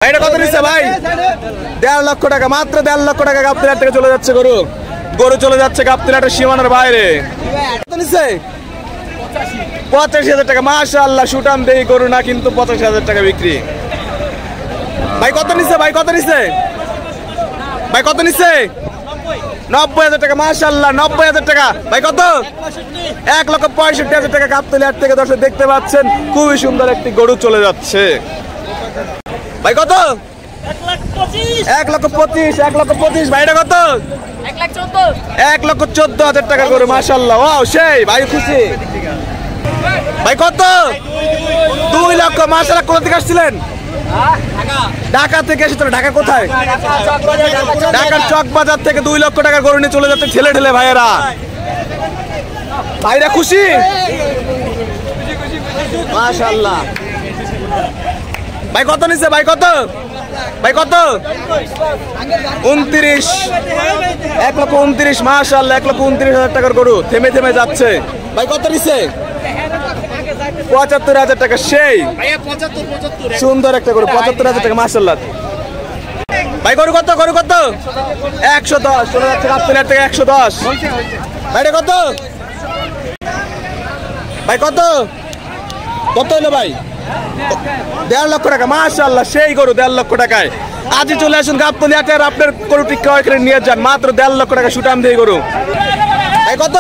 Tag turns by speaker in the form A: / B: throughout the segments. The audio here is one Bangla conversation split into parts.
A: এটা কত নিচ্ছে ভাই? 1.5 লক্ষ টাকা, মাত্র 1.5 লক্ষ টাকা গাবতলী হাট থেকে চলে যাচ্ছে গরু। গরু চলে যাচ্ছে গাবতলী হাটের সীমানার বাইরে। কত নিচ্ছে? 85,000 টাকা। মাশাআল্লাহ, সুটাম দেই গরু না, কিন্তু 85,000 টাকা বিক্রি। ভাই কত নিচ্ছে? ভাই কত নিচ্ছে? ভাই কত নিচ্ছে? 90,000 টাকা। মাশাআল্লাহ, 90,000 টাকা। ভাই কত? 1,65,000 টাকা গাবতলী হাট থেকে দর্শক দেখতে পাচ্ছেন। খুবই সুন্দর একটি গরু চলে যাচ্ছে। ভাই কত? 1,25,000। 1,25,000। ভাই এটা কত? 1,14,000 টাকা গরু। মাশাআল্লাহ, ওয়াও সেই ভাই খুশি। ভাই কত? 2 লক্ষ। মাশাআল্লাহ, কোথা থেকে আসছিলেন? ঢাকা থেকে এসেছিল। ঢাকা কোথায়? ঢাকার চক বাজার থেকে 2 লক্ষ টাকা গরু নিয়ে চলে যাচ্ছে ঠেলে ঠেলে ভাইয়েরা। ভাইরা খুশি? মাশাআল্লাহ। ভাই কত নিচ্ছে? ভাই কত? ভাই কত? 29। 1,29,000। মাশাআল্লাহ, 1,29,000 টাকার গরু থেমে থেমে যাচ্ছে। ভাই কত নিচ্ছে? 75,000 টাকা। সেই সুন্দর একটা গরু, 75,000 টাকা। মাশাআল্লাহ। ভাই গরু কত? গরু কত? 110 চলে যাচ্ছে গাবতলী হাট থেকে। 110। ভাইটা কত? ভাই কত? কত হলো ভাই? 1.5 লক্ষ টাকা। মাশাআল্লাহ, সেই গরু 1.5 লক্ষ টাকায়। আজই চলে আসুন গাবতলী হাটে আর আপনার গরুটি ক্রয় করে নিয়ে যান। মাত্র 1.5 লক্ষ টাকা সুটাম দিয়ে গরু। ভাই কত?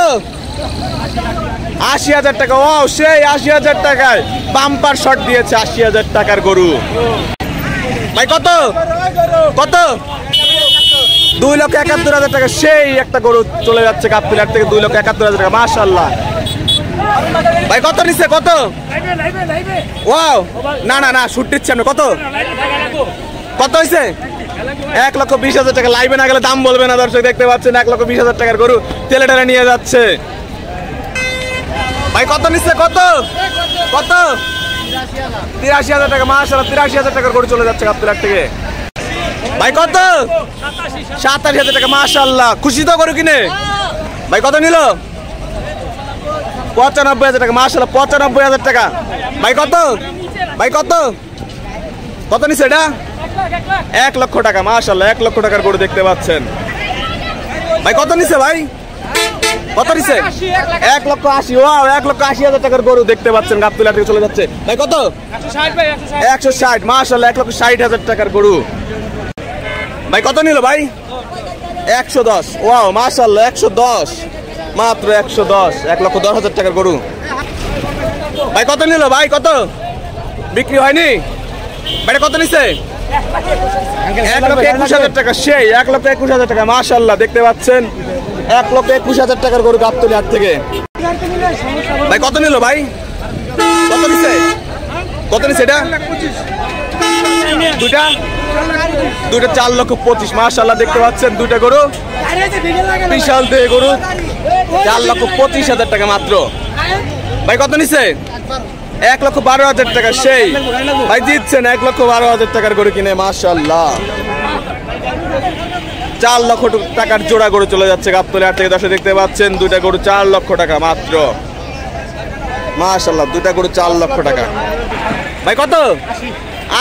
A: 80,000 টাকা। ও সেই 80,000 টাকায় বাম্পার শট দিয়েছে। 80,000 টাকার গরু। ভাই কত? কত? 2,71,000 টাকা। সেই একটা গরু চলে যাচ্ছে গাবতলী হাট থেকে। 2,71,000 টাকা। মাশাআল্লাহ। ভাই কত নিচ্ছে? কত? ওয়াও, না না না, শুট দিচ্ছি আপনি। কত? কত হয়েছে? 1,20,000 টাকা। লাইভে না গেলে দাম বলবে না দর্শক, দেখতে পাচ্ছেন 1,20,000 টাকার গরু টেলে টেলে নিয়ে যাচ্ছে। ভাই কত নিচ্ছে? কত? কত? 83,000 টাকা। মাশাআল্লাহ, 83,000 টাকার গরু চলে যাচ্ছে গাবতলী হাট থেকে। ভাই কত? 87,000 টাকা। মাশাআল্লাহ, খুশি তো গরু কিনে? ভাই কত নিল? 95,000 টাকা। মাশাআল্লাহ, 95,000 টাকা। ভাই কত? ভাই কত? কত নিচ্ছে এটা? 1 লক্ষ টাকা। মাশাআল্লাহ, 1 লক্ষ টাকার গরু দেখতে পাচ্ছেন। ভাই কত নিচ্ছে? ভাই কত নিচ্ছে? 1,80,000। ওয়াও, 1,80,000 টাকার গরু দেখতে পাচ্ছেন গাবতলী হাট থেকে চলে যাচ্ছে। ভাই কত? 160। মাশাআল্লাহ, 1,60,000 টাকার গরু। ভাই কত নিল? ভাই 110। ওয়াও, মাশাআল্লাহ, 110। মাত্র 110। 1,10,000 টাকার গরু। ভাই কত নিল? ভাই কত? বিক্রি হয়নি? ভাইটা কত নিচ্ছে? 1,21,000 টাকা। সেই 1,21,000 টাকা। মাশাআল্লাহ, দেখতে পাচ্ছেন 1,21,000 টাকার গরু গাবতলী হাট থেকে। ভাই কত নিল? ভাই কত নিচ্ছে? কত নিচ্ছে এটা? দুইটা 4,25,000। মাশাআল্লাহ, দেখতে পাচ্ছেন দুইটা গরু বিশাল দেহ গরু। 4,25,000 টাকা মাত্র। ভাই কত নিচ্ছে? 1,12,000 টাকা। সেই ভাই দিচ্ছেন 1,12,000 টাকার গরু কিনে। মাশাআল্লাহ, 4 লক্ষ টাকার জোড়া গরু চলে যাচ্ছে গাবতলী হাট থেকে। দর্শক দেখতে পাচ্ছেন দুইটা গরু 4 লক্ষ টাকা মাত্র। মাশাআল্লাহ, দুইটা গরু 4 লক্ষ টাকা। ভাই কত?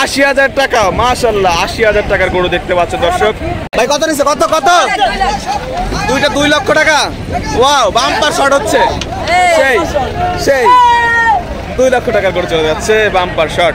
A: 80,000 টাকা। মাশাআল্লাহ, 80,000 টাকার গরু দেখতে পাচ্ছেন দর্শক। ভাই কত নিচ্ছে? কত? কত? দুইটা 2 লক্ষ টাকা। ওয়াও, বাম্পার শট হচ্ছে। সেই সেই 2 লক্ষ টাকার গরু চলে যাচ্ছে, বাম্পার শট।